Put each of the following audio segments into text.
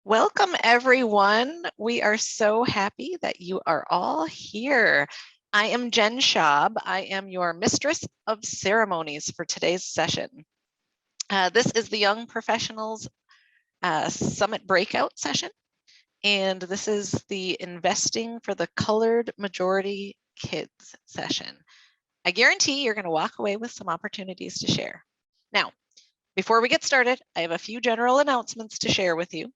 Welcome, everyone. We are so happy that you are all here. I am Jen Schaub. I am your Mistress of Ceremonies for today's session. This is the Young Professionals Summit Breakout session, and this is the Investing for the Colored Majority Kids session. I guarantee you're going to walk away with some opportunities to share. Now, before we get started, I have a few general announcements to share with you.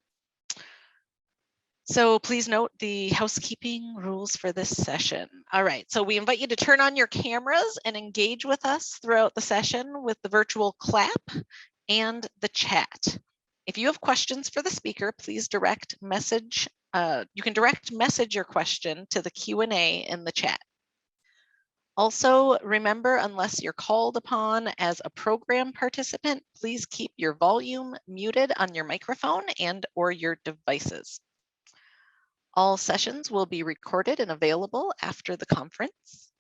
So please note the housekeeping rules for this session. All right, so we invite you to turn on your cameras and engage with us throughout the session with the virtual clap and the chat. If you have questions for the speaker, please direct message. You can direct message your question to the Q&A in the chat. Also, remember, unless you're called upon as a program participant, please keep your volume muted on your microphone and or your devices. All sessions will be recorded and available after the conference.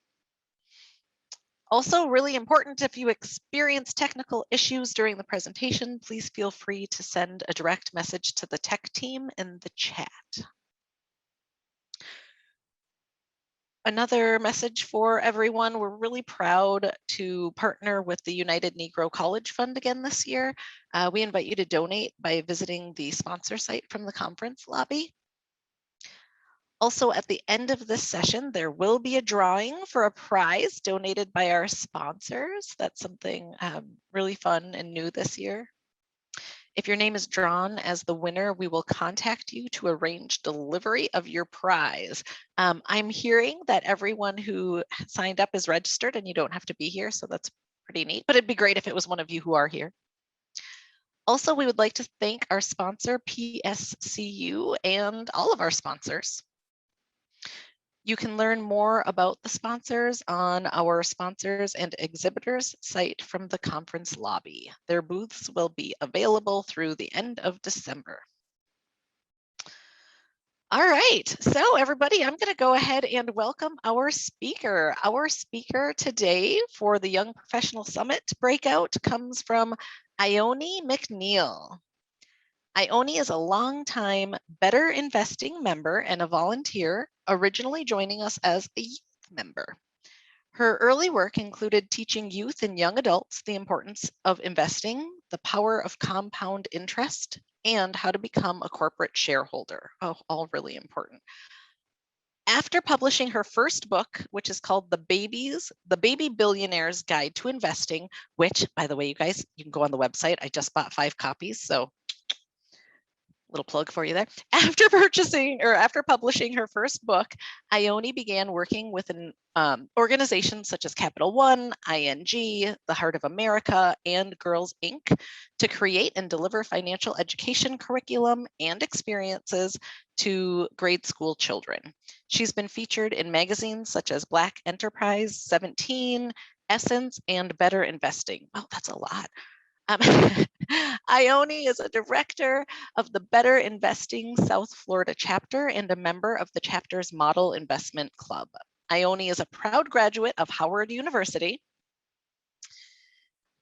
Also, really important, if you experience technical issues during the presentation, please feel free to send a direct message to the tech team in the chat. Another message for everyone, we're really proud to partner with the United Negro College Fund again this year. We invite you to donate by visiting the sponsor site from the conference lobby. Also, at the end of this session, there will be a drawing for a prize donated by our sponsors. That's something really fun and new this year. If your name is drawn as the winner, we will contact you to arrange delivery of your prize. I'm hearing that everyone who signed up is registered and you don't have to be here, so that's pretty neat, but it'd be great if it was one of you who are here. Also, we would like to thank our sponsor, PSCU, and all of our sponsors. You can learn more about the sponsors on our sponsors and exhibitors site from the conference lobby. Their booths will be available through the end of December. All right, so everybody, I'm going to go ahead and welcome our speaker. Our speaker today for the Young Professional Summit breakout comes from Ione McNeil. Ione is a longtime Better Investing member and a volunteer, originally joining us as a youth member. Her early work included teaching youth and young adults the importance of investing, the power of compound interest, and how to become a corporate shareholder. Oh, all really important. After publishing her first book, which is called The Baby Billionaire's Guide to Investing, which, by the way, you guys, you can go on the website. I just bought 5 copies, so little plug for you there. After publishing her first book, Ione began working with an organizations such as Capital One, ING, the Heart of America, and Girls Inc. to create and deliver financial education curriculum and experiences to grade school children. She's been featured in magazines such as Black Enterprise, 17, Essence, and Better Investing. Oh, that's a lot. Ione is a director of the Better Investing South Florida chapter and a member of the chapter's Model Investment Club. Ione is a proud graduate of Howard University.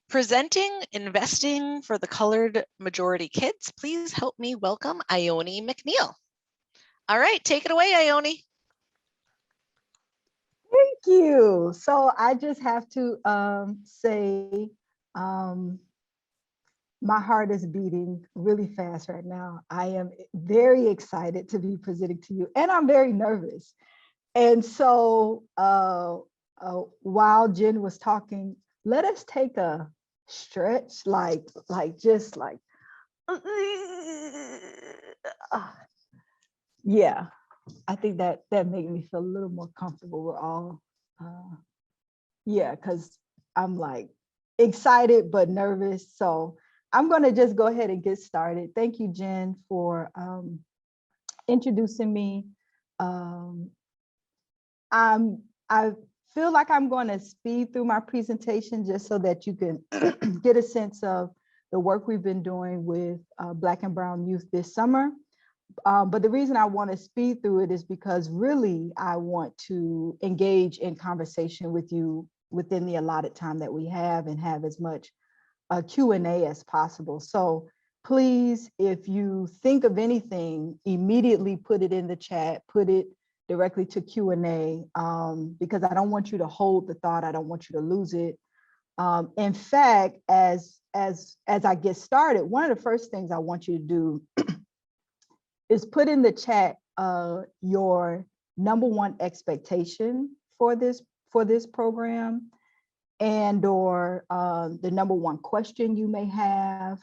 Presenting Investing for the Colored Majority Kids, please help me welcome Ione McNeil. All right, take it away, Ione. Thank you. So I just have to say, my heart is beating really fast right now. I am very excited to be presenting to you, and I'm very nervous. And so while Jen was talking, let us take a stretch, just like, yeah, I think that made me feel a little more comfortable. We're all, yeah, because I'm like excited but nervous. So I'm going to just go ahead and get started. Thank you, Jen, for introducing me. I feel like I'm going to speed through my presentation just so that you can get a sense of the work we've been doing with Black and Brown youth this summer. But the reason I want to speed through it is because really I want to engage in conversation with you within the allotted time that we have and have as much Q&A as possible. So please, if you think of anything, immediately put it in the chat, put it directly to Q&A, because I don't want you to hold the thought. I don't want you to lose it. In fact, as I get started, one of the first things I want you to do is put in the chat your #1 expectation for this program, and or the #1 question you may have,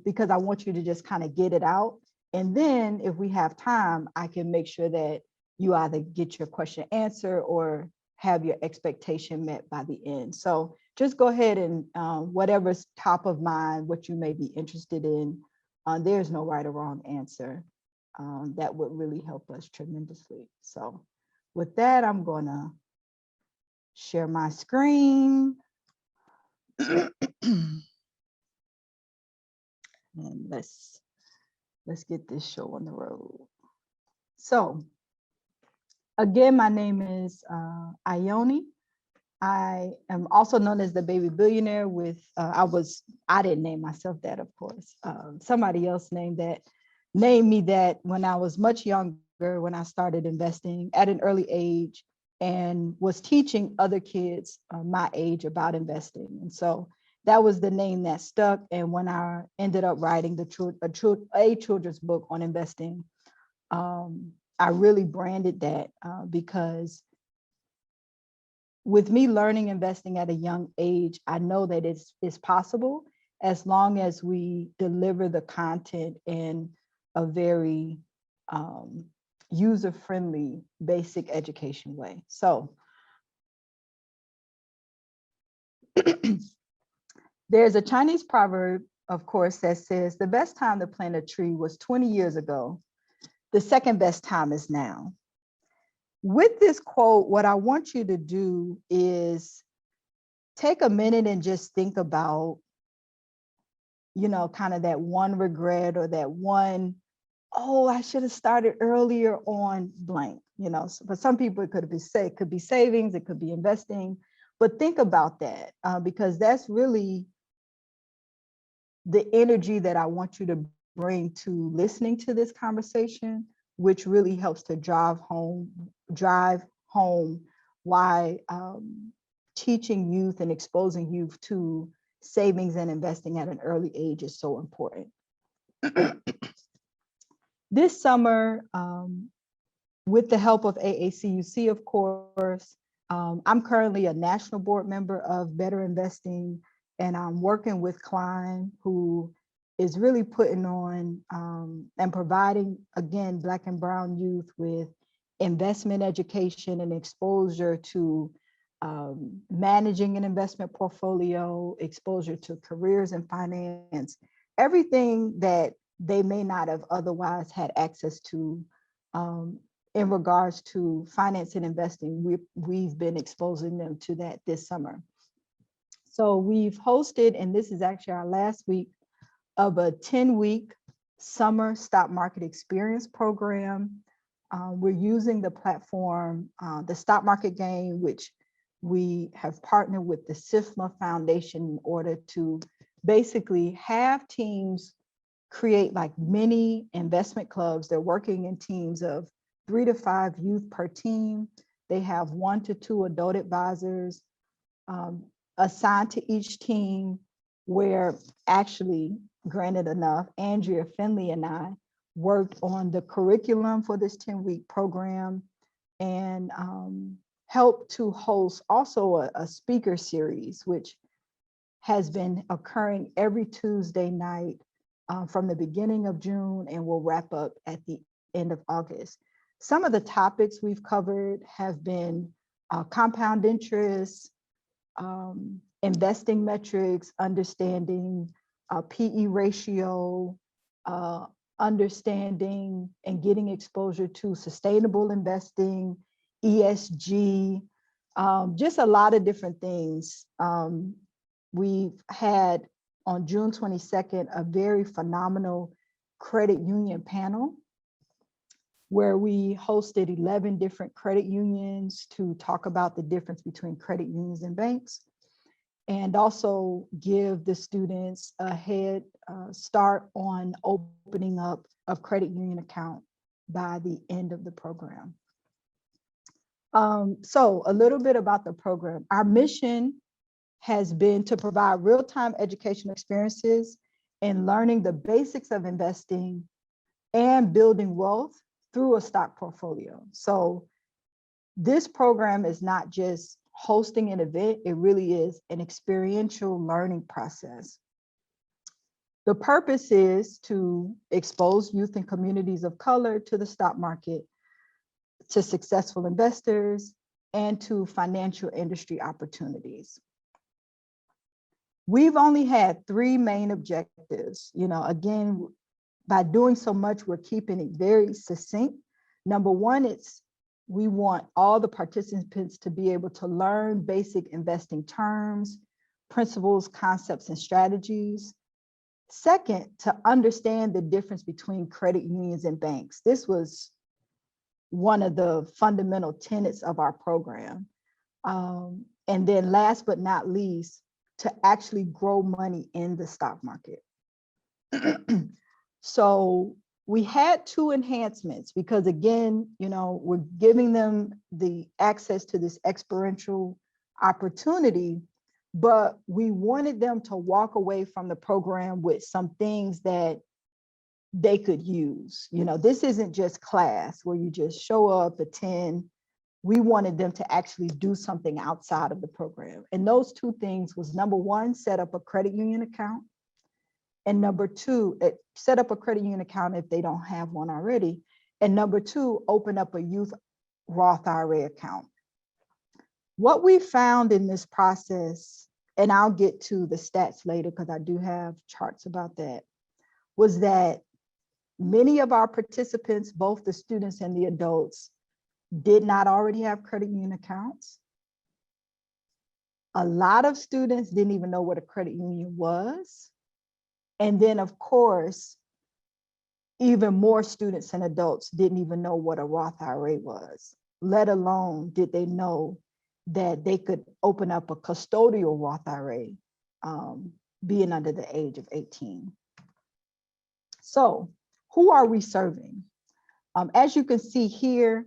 because I want you to just kind of get it out. And then if we have time, I can make sure that you either get your question answered or have your expectation met by the end. So just go ahead and whatever's top of mind, what you may be interested in, there's no right or wrong answer. That would really help us tremendously. So with that, I'm gonna share my screen. And let's get this show on the road. So again, my name is Ione. I am also known as the Baby Billionaire with, I didn't name myself that, of course. Somebody else named me that when I was much younger, when I started investing at an early age and was teaching other kids my age about investing. And so that was the name that stuck. And when I ended up writing a children's book on investing, I really branded that because with me learning investing at a young age, I know that it's possible as long as we deliver the content in a very user-friendly, basic education way. So there's a Chinese proverb, of course, that says the best time to plant a tree was 20 years ago. The second best time is now. With this quote, what I want you to do is take a minute and just think about, kind of that one regret or that one, oh, I should have started earlier on blank. For some people, it could be savings, it could be investing, but think about that because that's really the energy that I want you to bring to listening to this conversation, which really helps to drive home why teaching youth and exposing youth to savings and investing at an early age is so important. This summer, with the help of AACUC, of course, I'm currently a national board member of Better Investing, and I'm working with Klein, who is really putting on and providing, again, Black and Brown youth with investment education and exposure to managing an investment portfolio, exposure to careers in finance, everything that they may not have otherwise had access to in regards to finance and investing. We've been exposing them to that this summer. So we've hosted, and this is actually our last week of a 10-week summer stock market experience program. We're using the platform, the Stock Market Game, which we have partnered with the SIFMA Foundation in order to basically have teams create like mini investment clubs. They're working in teams of 3 to 5 youth per team. They have 1 to 2 adult advisors assigned to each team, where actually, granted enough, Andrea Finley and I worked on the curriculum for this 10-week program and helped to host also a speaker series, which has been occurring every Tuesday night from the beginning of June and will wrap up at the end of August. Some of the topics we've covered have been compound interest, investing metrics, understanding PE ratio, understanding and getting exposure to sustainable investing, ESG, just a lot of different things. We've had on June 22nd, a very phenomenal credit union panel where we hosted 11 different credit unions to talk about the difference between credit unions and banks. and also give the students a head start on opening up a credit union account by the end of the program. So a little bit about the program. Our mission has been to provide real-time educational experiences in learning the basics of investing and building wealth through a stock portfolio. So this program is not just hosting an event, it really is an experiential learning process. The purpose is to expose youth and communities of color to the stock market, to successful investors, and to financial industry opportunities. We've only had 3 main objectives. Again, by doing so much, we're keeping it very succinct. Number one, we want all the participants to be able to learn basic investing terms, principles, concepts, and strategies. Second, to understand the difference between credit unions and banks. This was one of the fundamental tenets of our program. And then last but not least, to actually grow money in the stock market. So we had 2 enhancements because, again, we're giving them the access to this experiential opportunity, but we wanted them to walk away from the program with some things that they could use. This isn't just class where you just show up, attend. We wanted them to actually do something outside of the program. And those 2 things was, number one, set up a credit union account. And number 2, set up a credit union account if they don't have one already. And number 2, open up a youth Roth IRA account. What we found in this process, and I'll get to the stats later because I do have charts about that, was that many of our participants, both the students and the adults, did not already have credit union accounts. A lot of students didn't even know what a credit union was. And then, of course, even more students and adults didn't even know what a Roth IRA was, let alone did they know that they could open up a custodial Roth IRA, being under the age of 18. So who are we serving? As you can see here,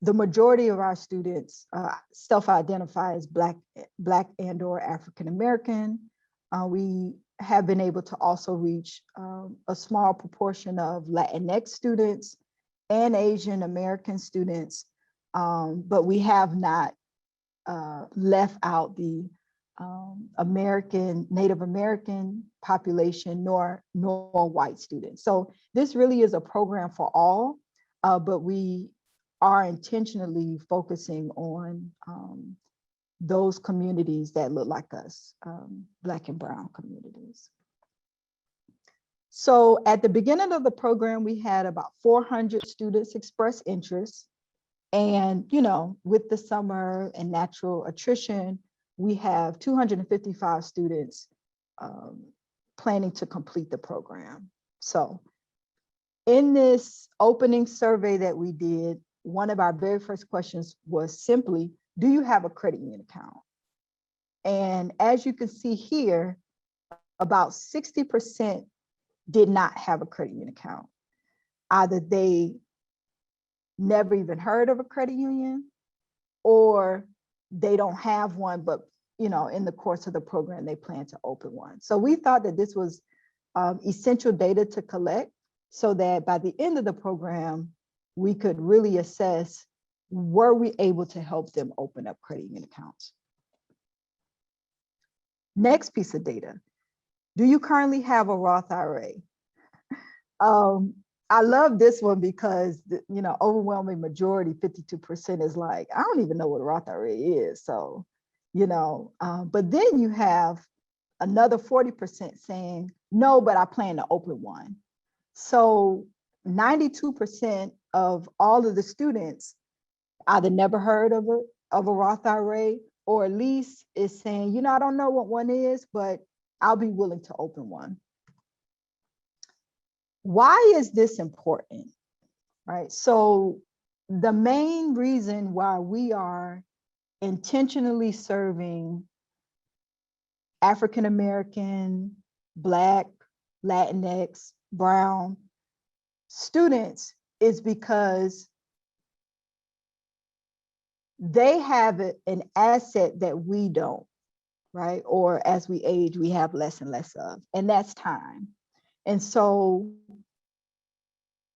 the majority of our students self-identify as Black and or African American. We have been able to also reach a small proportion of Latinx students and Asian American students, but we have not left out the Native American population nor white students. So this really is a program for all, but we are intentionally focusing on those communities that look like us, Black and brown communities. So at the beginning of the program, we had about 400 students express interest. And, with the summer and natural attrition, we have 255 students planning to complete the program. So in this opening survey that we did, one of our very first questions was simply, do you have a credit union account? And as you can see here, about 60% did not have a credit union account. Either they never even heard of a credit union, or they don't have one, but in the course of the program, they plan to open one. So we thought that this was essential data to collect so that by the end of the program, we could really assess, were we able to help them open up credit union accounts? Next piece of data. Do you currently have a Roth IRA? I love this one because overwhelming majority, 52%, is like, I don't even know what a Roth IRA is. So, but then you have another 40% saying, no, but I plan to open one. So 92% of all of the students either never heard of a Roth IRA, or at least is saying, I don't know what one is, but I'll be willing to open one. Why is this important, right? So the main reason why we are intentionally serving African American, Black, Latinx, Brown students is because they have an asset that we don't, right? Or as we age, we have less and less of, and that's time. And so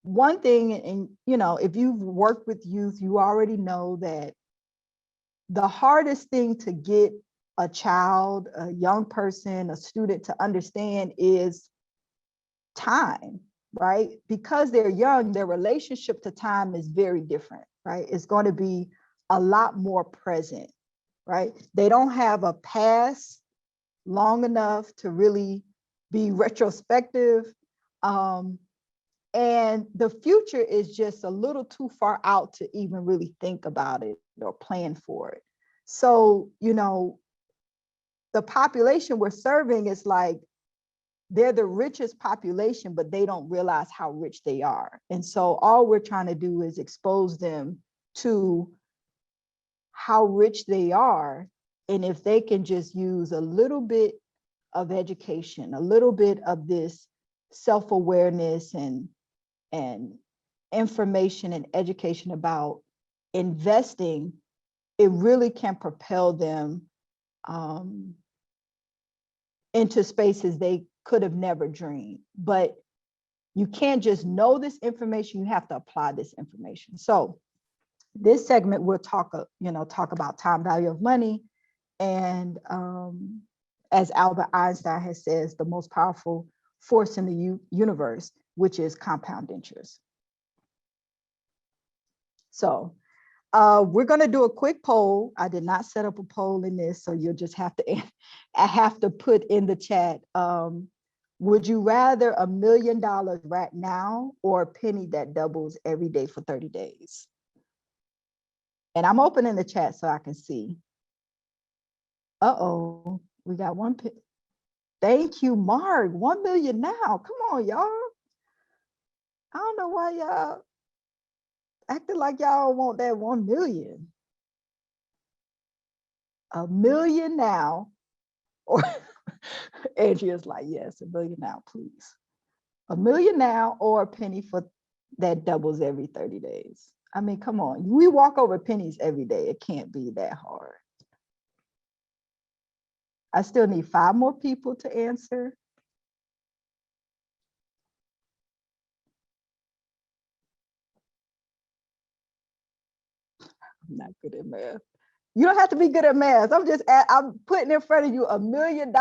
one thing, and you know, if you've worked with youth, you already know that the hardest thing to get a child, a young person, a student to understand is time, right? Because they're young, their relationship to time is very different, right? It's going to be a lot more present, right? They don't have a past long enough to really be retrospective. And the future is just a little too far out to even really think about it or plan for it. So, you know, the population we're serving is like, they're the richest population, but they don't realize how rich they are. And so all we're trying to do is expose them to how rich they are. And if they can just use a little bit of education, a little bit of this self-awareness and information and education about investing, it really can propel them into spaces they could have never dreamed. But you can't just know this information, you have to apply this information. So this segment we'll talk about time value of money. And as Albert Einstein has says, the most powerful force in the universe, which is compound interest. So we're going to do a quick poll. I did not set up a poll in this, so you'll just have to, I have to put in the chat. Would you rather $1 million right now or a penny that doubles every day for 30 days? And I'm opening the chat so I can see. Uh-oh, we got one. Thank you, Mark. 1 million now. Come on, y'all. I don't know why y'all acting like y'all want that 1 million. $1 million now, or Andrea's like, yes, $1 million now, please. $1 million now or a penny for that doubles every 30 days. I mean, come on, we walk over pennies every day. It can't be that hard. I still need 5 more people to answer. I'm not good at math. You don't have to be good at math. I'm putting in front of you $1 million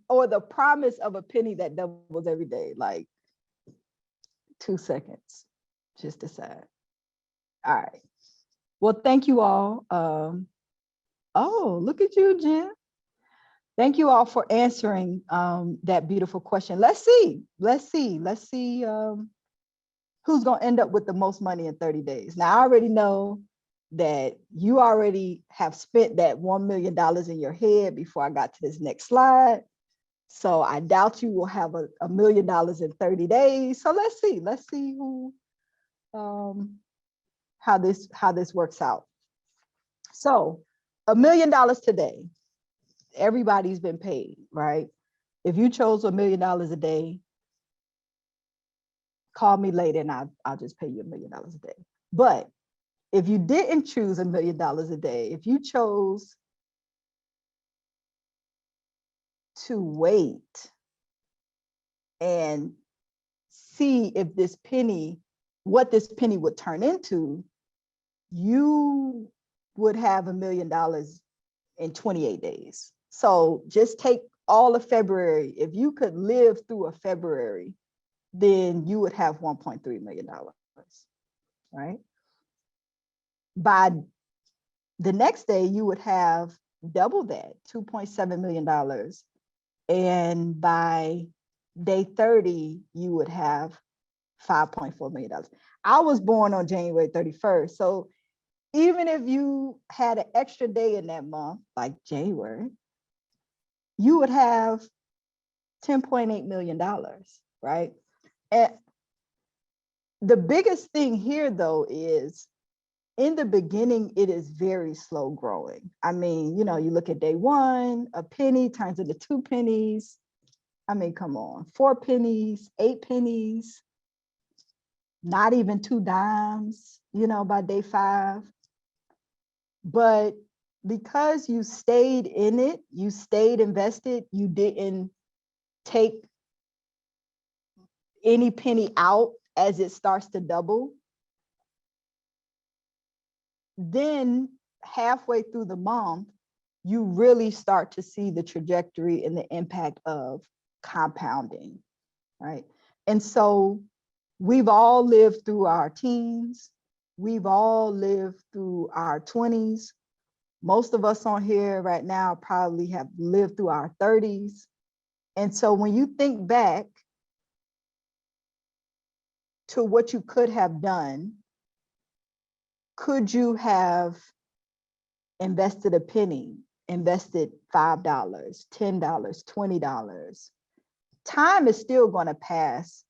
or the promise of a penny that doubles every day. Like 2 seconds, just decide. All right. Well, thank you all. Oh, look at you, Jen. Thank you all for answering that beautiful question. Let's see who's gonna end up with the most money in 30 days. Now, I already know that you already have spent that $1 million in your head before I got to this next slide. So I doubt you will have $1 million in 30 days. So let's see who, how this works out. So $1 million today, everybody's been paid, right? If you chose $1 million a day, call me later and I'll just pay you $1 million a day. But if you didn't choose $1 million a day, if you chose to wait and see if what this penny would turn into, you would have $1 million in 28 days. So just take all of February. If you could live through a February, then you would have $1.3 million, right? By the next day, you would have double that, $2.7 million. And by day 30, you would have $5.4 million. I was born on January 31st. So even if you had an extra day in that month, like January, you would have $10.8 million, right? And the biggest thing here, though, is in the beginning, it is very slow growing. I mean, you know, you look at day one, a penny turns into 2 pennies. I mean, come on, 4 pennies, 8 pennies, not even 2 dimes, you know, by day 5. But because you stayed in it, you stayed invested, you didn't take any penny out as it starts to double, then halfway through the month, you really start to see the trajectory and the impact of compounding, right? And so we've all lived through our teens. We've all lived through our 20s. Most of us on here right now probably have lived through our 30s. And so when you think back to what you could have done, could you have invested a penny, invested $5, $10, $20? Time is still going to pass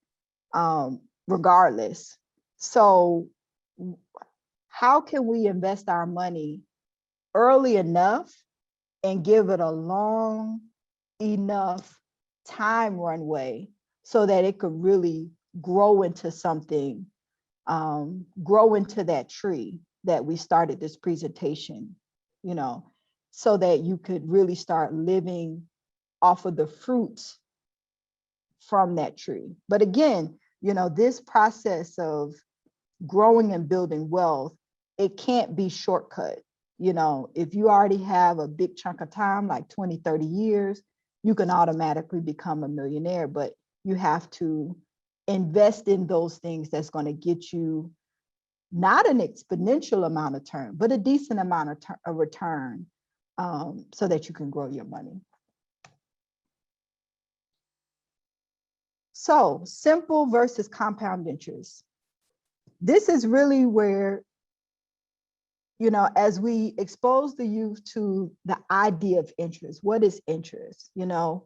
regardless. So how can we invest our money early enough and give it a long enough time runway so that it could really grow into something, grow into that tree that we started this presentation, you know, so that you could really start living off of the fruits from that tree. But again, you know, this process of growing and building wealth, it can't be shortcut. You know, if you already have a big chunk of time, like 20, 30 years, you can automatically become a millionaire, but you have to invest in those things that's going to get you not an exponential amount of return, but a decent amount of return, so that you can grow your money. So simple versus compound interest. This is really where, you know, as we expose the youth to the idea of interest, what is interest? You know,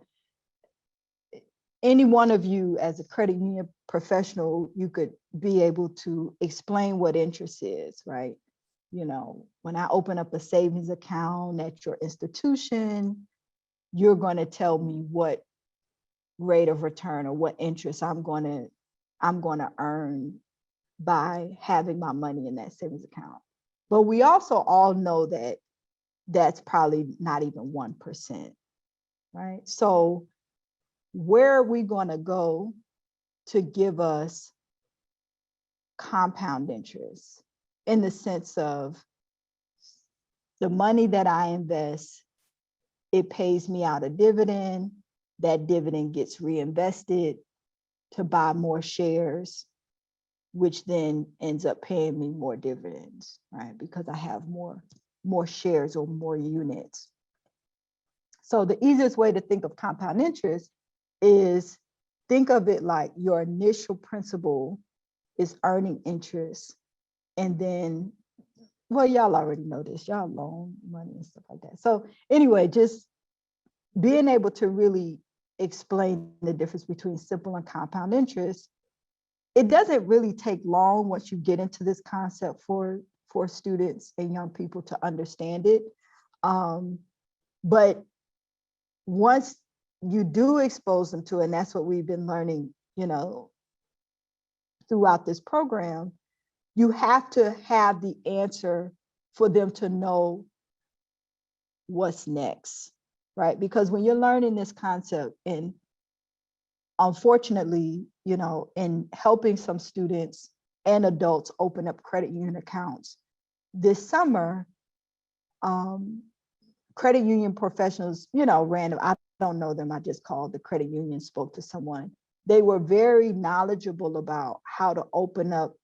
any one of you as a credit union professional, you could be able to explain what interest is, right? You know, when I open up a savings account at your institution, you're going to tell me what rate of return or what interest I'm going to earn by having my money in that savings account. But we also all know that that's probably not even 1%, right? So where are we going to go to give us compound interest, in the sense of the money that I invest, it pays me out a dividend, that dividend gets reinvested to buy more shares, which then ends up paying me more dividends, right? Because I have more shares or more units. So the easiest way to think of compound interest is think of it like your initial principal is earning interest. And then, well, y'all already know this, y'all loan money and stuff like that. So anyway, just being able to really explain the difference between simple and compound interest. It doesn't really take long once you get into this concept for students and young people to understand it. But once you do expose them to it, and that's what we've been learning, you know, throughout this program, you have to have the answer for them to know what's next, right? Because when you're learning this concept, and unfortunately, you know, in helping some students and adults open up credit union accounts this summer, credit union professionals, you know, random, I don't know them, I just called the credit union, spoke to someone. They were very knowledgeable about how to open up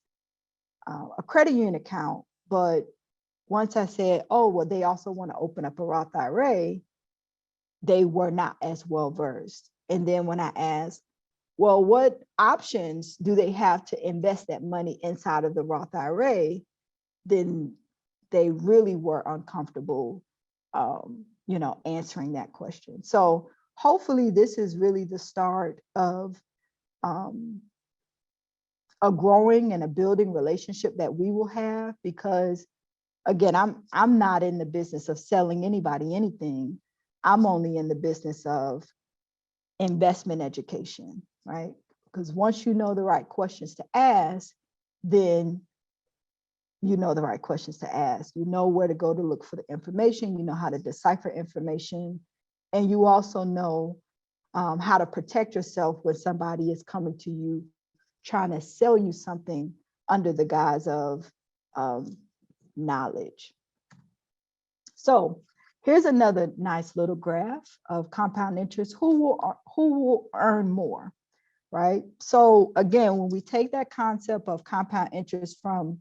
a credit union account. But once I said, oh, well, they also want to open up a Roth IRA, they were not as well versed. And then when I asked, well, what options do they have to invest that money inside of the Roth IRA? Then they really were uncomfortable, you know, answering that question. So hopefully this is really the start of a growing and a building relationship that we will have, because again, I'm not in the business of selling anybody anything. I'm only in the business of investment education, right? Because once you know the right questions to ask, then you know the right questions to ask. You know where to go to look for the information. You know how to decipher information. And you also know how to protect yourself when somebody is coming to you trying to sell you something under the guise of knowledge. So here's another nice little graph of compound interest. Who will earn more, right? So again, when we take that concept of compound interest from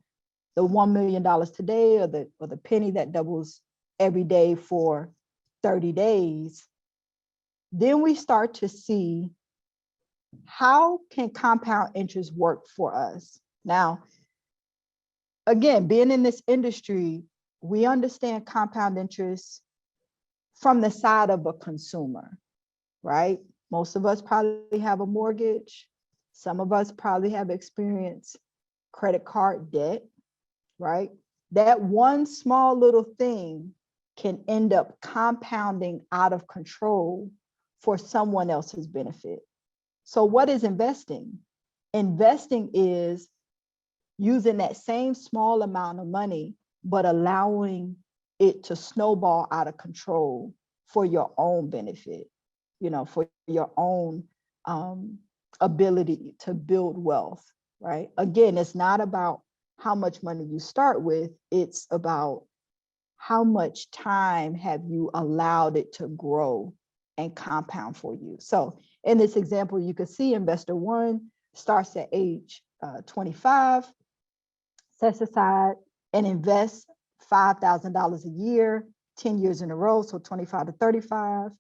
the $1 million today, or the penny that doubles every day for 30 days, then we start to see how can compound interest work for us. Now, again, being in this industry, we understand compound interest from the side of a consumer, right? Most of us probably have a mortgage. Some of us probably have experienced credit card debt, right? That one small little thing can end up compounding out of control for someone else's benefit. So what is investing? Investing is using that same small amount of money, but allowing it to snowball out of control for your own benefit, you know, for your own ability to build wealth, right? Again, it's not about how much money you start with, it's about how much time have you allowed it to grow and compound for you. So in this example, you can see investor one starts at age 25, sets aside and invests $5,000 a year, 10 years in a row, so 25 to 35.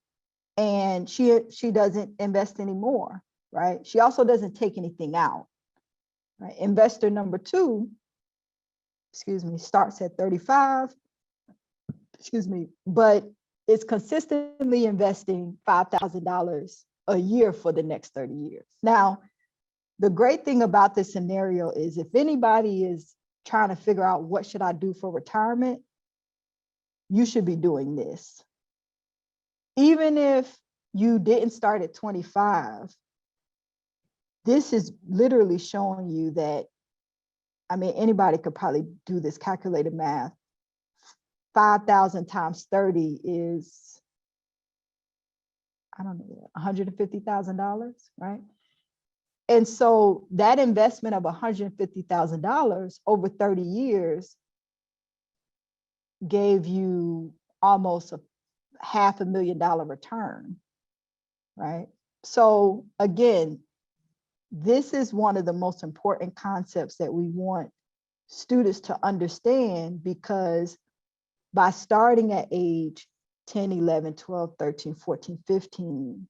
And she doesn't invest anymore, right? She also doesn't take anything out, right? Investor number two, starts at 35, but is consistently investing $5,000 a year for the next 30 years. Now, the great thing about this scenario is if anybody is trying to figure out what should I do for retirement, you should be doing this. Even if you didn't start at 25, this is literally showing you that, I mean, anybody could probably do this calculated math. 5,000 times 30 is, I don't know, $150,000, right? And so that investment of $150,000 over 30 years gave you almost a $500,000 return, right? So again, this is one of the most important concepts that we want students to understand, because by starting at age 10, 11, 12, 13, 14, 15,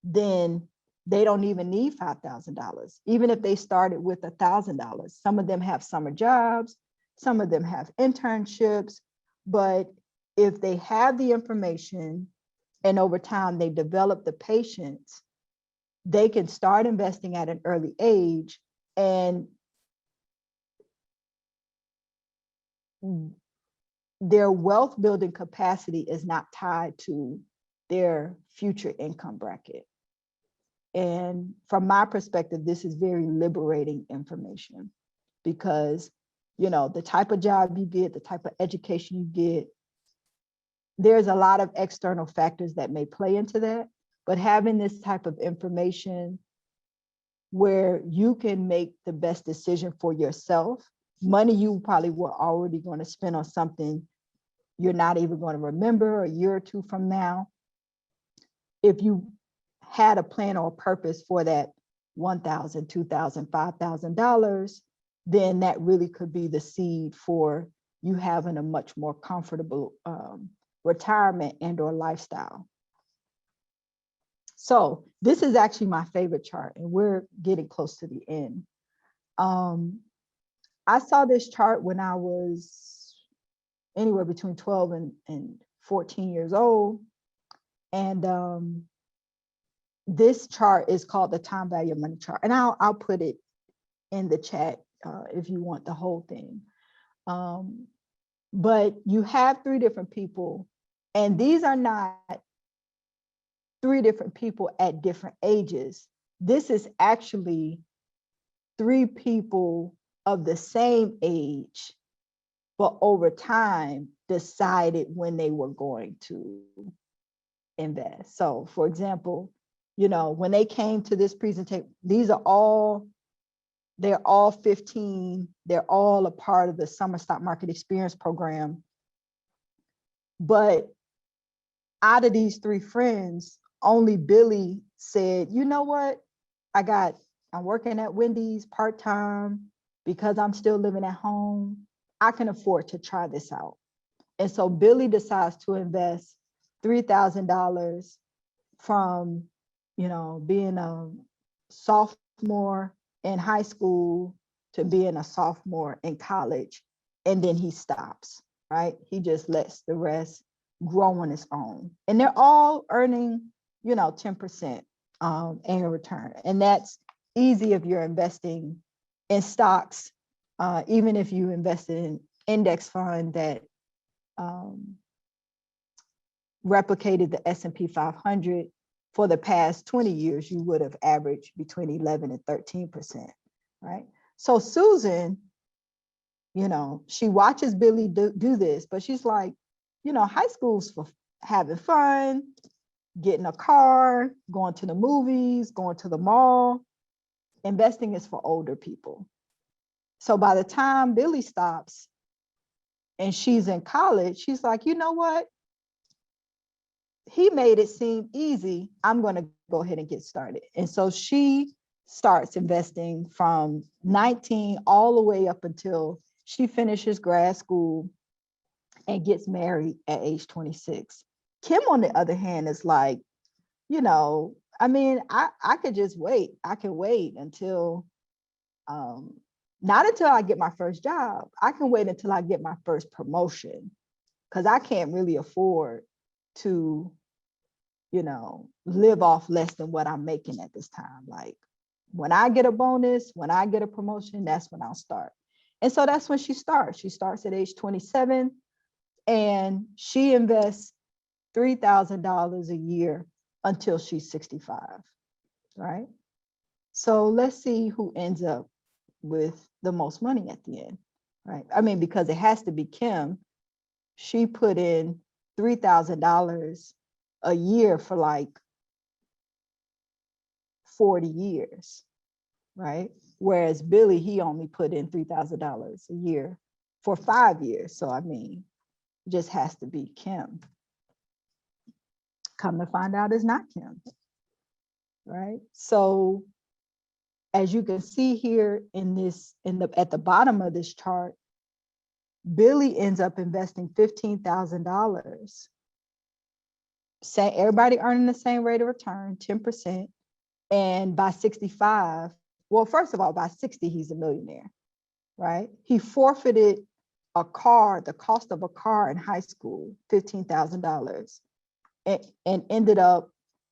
then they don't even need $5,000. Even if they started with $1,000, some of them have summer jobs, some of them have internships, but if they have the information and over time they develop the patience, they can start investing at an early age, and their wealth building capacity is not tied to their future income bracket. And from my perspective, this is very liberating information, because, you know, the type of job you get, the type of education you get, there's a lot of external factors that may play into that, but having this type of information where you can make the best decision for yourself, money you probably were already going to spend on something you're not even going to remember a year or two from now. If you had a plan or a purpose for that $1,000, $2,000, $5,000, then that really could be the seed for you having a much more comfortable retirement and or lifestyle. So this is actually my favorite chart, and we're getting close to the end. I saw this chart when I was anywhere between 12 and 14 years old. And this chart is called the time value of money chart. And I'll put it in the chat if you want the whole thing. But you have 3 different people, and these are not 3 different people at different ages. This is actually 3 people of the same age, but over time decided when they were going to invest. So for example, when they came to this presentation, they're all 15. They're all a part of the Summer Stock Market Experience program. But out of these 3 friends, only Billy said, you know what? I'm working at Wendy's part-time because I'm still living at home. I can afford to try this out. And so Billy decides to invest $3,000 from, being a sophomore in high school to being a sophomore in college. And then he stops, right? He just lets the rest grow on its own. And they're all earning, 10% annual return. And that's easy if you're investing in stocks, even if you invest in index fund that replicated the S&P 500 for the past 20 years, you would have averaged between 11 and 13%, right? So Susan, she watches Billy do this, but she's like, high school's for having fun, getting a car, going to the movies, going to the mall. Investing is for older people. So by the time Billy stops and she's in college, she's like, you know what? He made it seem easy. I'm going to go ahead and get started. And so she starts investing from 19 all the way up until she finishes grad school and gets married at age 26. Kim, on the other hand, is like, I could just wait. I can wait until, not until I get my first job. I can wait until I get my first promotion, because I can't really afford to, live off less than what I'm making at this time. Like, when I get a bonus, when I get a promotion, that's when I'll start. And so that's when she starts. She starts at age 27, and she invests $3,000 a year until she's 65, right? So let's see who ends up with the most money at the end, right? Because it has to be Kim. She put in $3,000 a year for like 40 years, right? Whereas Billy, he only put in $3,000 a year for 5 years. So, it just has to be Kim. Come to find out, it's not Kim, right? So as you can see here at the bottom of this chart, Billy ends up investing $15,000. Everybody earning the same rate of return, 10%. And by 65, well, first of all, by 60, he's a millionaire, right? He forfeited a car, the cost of a car in high school, $15,000, and ended up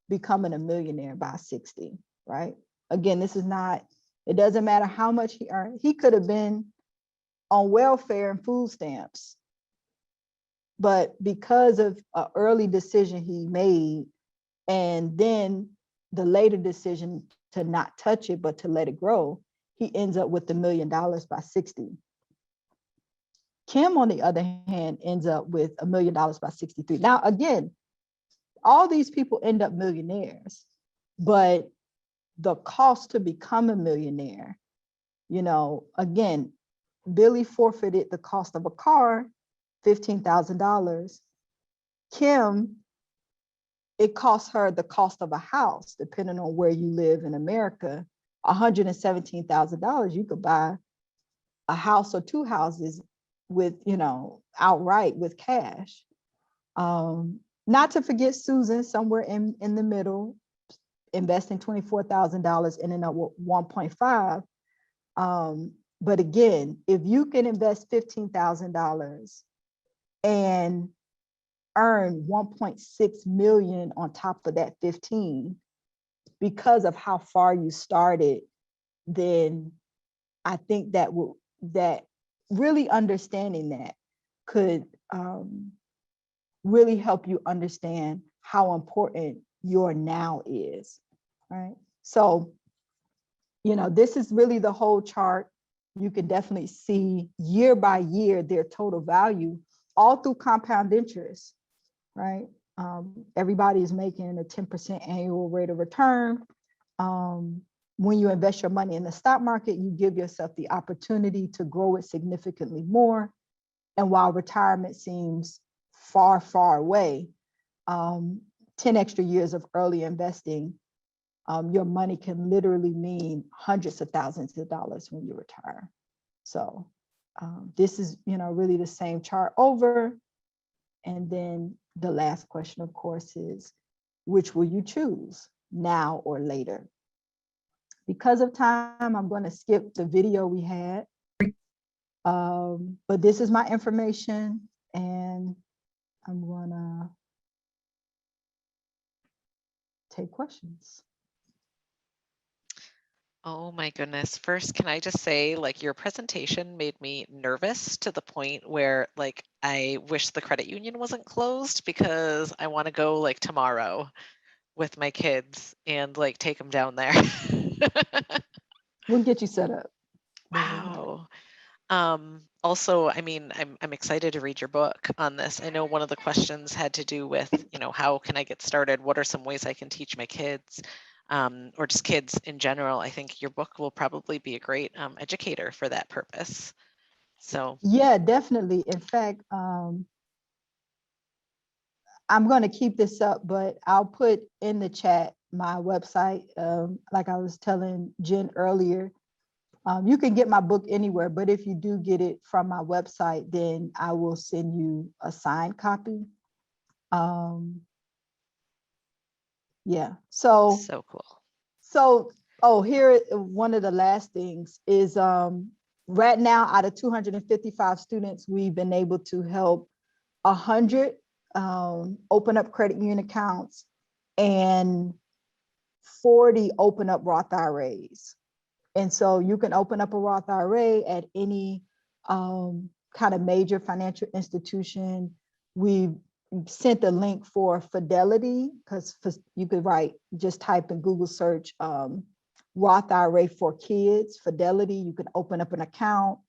becoming a millionaire by 60, right? Again, it doesn't matter how much he earned. He could have been on welfare and food stamps, but because of an early decision he made, and then the later decision to not touch it, but to let it grow, he ends up with $1 million by 60. Kim, on the other hand, ends up with $1 million by 63. Now, again, all these people end up millionaires, but the cost to become a millionaire, again, Billy forfeited the cost of a car, $15,000. Kim, it costs her the cost of a house, depending on where you live in America, $117,000. You could buy a house or 2 houses with, outright with cash. Not to forget Susan, somewhere in the middle, investing $24,000, ending up with 1.5. But again, if you can invest $15,000 and earn 1.6 million on top of that 15, because of how far you started, then I think that really understanding that could really help you understand how important your now is, right? So, this is really the whole chart. You can definitely see year by year their total value all through compound interest, right? Everybody is making a 10% annual rate of return. When you invest your money in the stock market, you give yourself the opportunity to grow it significantly more. And while retirement seems far, far away, 10 extra years of early investing, your money can literally mean hundreds of thousands of dollars when you retire. So this is, really the same chart over. And then the last question, of course, is which will you choose, now or later? Because of time, I'm going to skip the video we had. But this is my information, and I'm going to take questions. Oh my goodness. First, can I just say, like, your presentation made me nervous to the point where, like, I wish the credit union wasn't closed, because I want to go like tomorrow with my kids and like take them down there. We'll get you set up. Wow. Also, I mean, I'm excited to read your book on this. I know one of the questions had to do with, how can I get started? What are some ways I can teach my kids, or just kids in general? I think your book will probably be a great educator for that purpose. So yeah, definitely. In fact, I'm going to keep this up, but I'll put in the chat my website. Like I was telling Jen earlier, you can get my book anywhere, but if you do get it from my website, then I will send you a signed copy. Yeah, so cool. So, here, one of the last things is right now, out of 255 students, we've been able to help 100 open up credit union accounts and 40 open up Roth IRAs. And so you can open up a Roth IRA at any kind of major financial institution. We sent the link for Fidelity, because you could just type in Google search Roth IRA for kids, Fidelity. You can open up an account.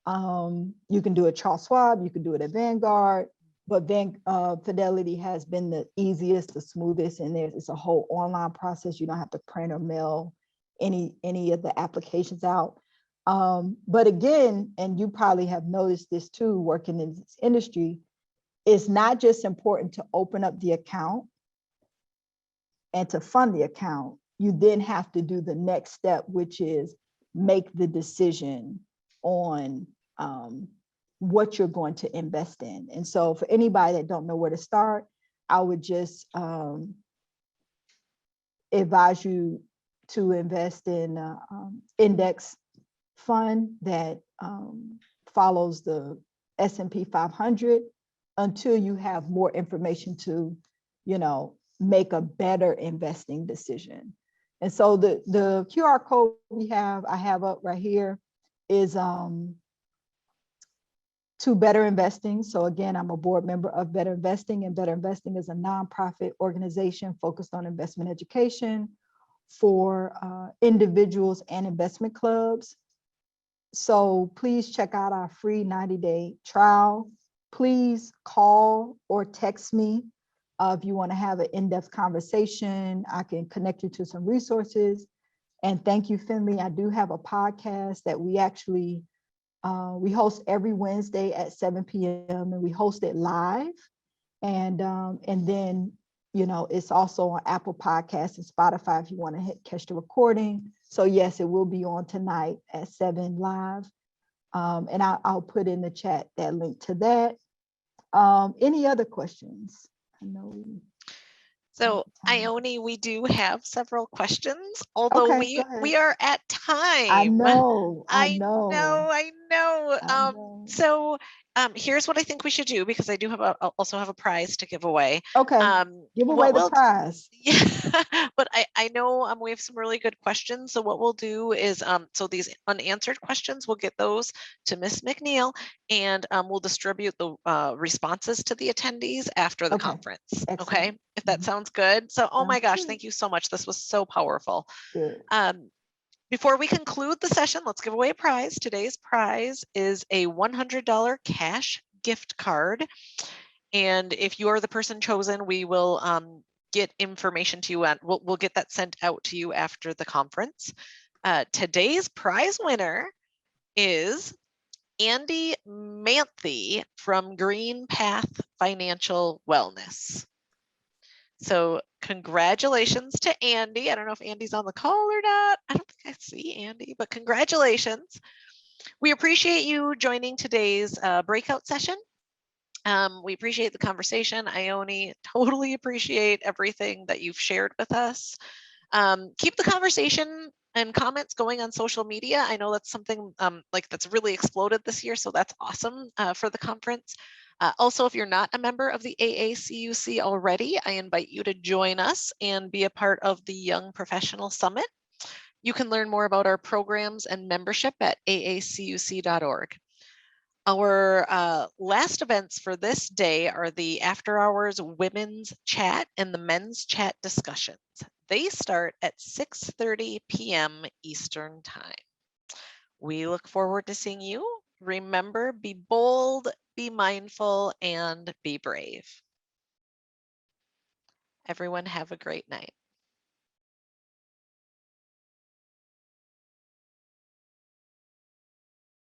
You can do it at Charles Schwab, you can do it at Vanguard, but then Fidelity has been the easiest, the smoothest, and it's a whole online process. You don't have to print or mail any of the applications out. But again, and you probably have noticed this too, working in this industry, it's not just important to open up the account and to fund the account. You then have to do the next step, which is make the decision on what you're going to invest in. And so for anybody that don't know where to start, I would just advise you to invest in an index fund that follows the S&P 500 until you have more information to, make a better investing decision. And so the QR code I have up right here is to Better Investing. So again, I'm a board member of Better Investing, and Better Investing is a nonprofit organization focused on investment education for individuals and investment clubs. So please check out our free 90-day trial. Please call or text me if you want to have an in-depth conversation. I can connect you to some resources. And thank you, Finley. I do have a podcast that we actually we host every Wednesday at 7 p.m. and we host it live. And then, it's also on Apple Podcasts and Spotify if you want to catch the recording. So yes, it will be on tonight at 7 live. And I'll put in the chat that link to that. Any other questions? I know. So Ione, we do have several questions, although we are at time. I know. So here's what I think we should do, because I do have also have a prize to give away. Okay, give away What the we'll prize. Yeah, but I know we have some really good questions. So what we'll do is so these unanswered questions, we'll get those to Miss McNeil, and we'll distribute the responses to the attendees after the Okay, conference. excellent. Okay, if that sounds good. So, oh my Sounds gosh, good. thank you so much. This was so powerful. Good. Before we conclude the session, let's give away a prize. Today's prize is a $100 cash gift card. And if you are the person chosen, we will get information to you, and we'll get that sent out to you after the conference. Today's prize winner is Andy Manthe from Green Path Financial Wellness. So congratulations to Andy. I don't know if Andy's on the call or not. I don't think I see Andy, but congratulations. We appreciate you joining today's breakout session. We appreciate the conversation. Ione, totally appreciate everything that you've shared with us. Keep the conversation and comments going on social media. I know that's something that's really exploded this year, so that's awesome for the conference. Also, if you're not a member of the AACUC already, I invite you to join us and be a part of the Young Professional Summit. You can learn more about our programs and membership at aacuc.org. Our last events for this day are the after hours women's chat and the men's chat discussions. They start at 6:30 p.m. Eastern time. We look forward to seeing you. Remember, be bold, be mindful, and be brave. Everyone have a great night.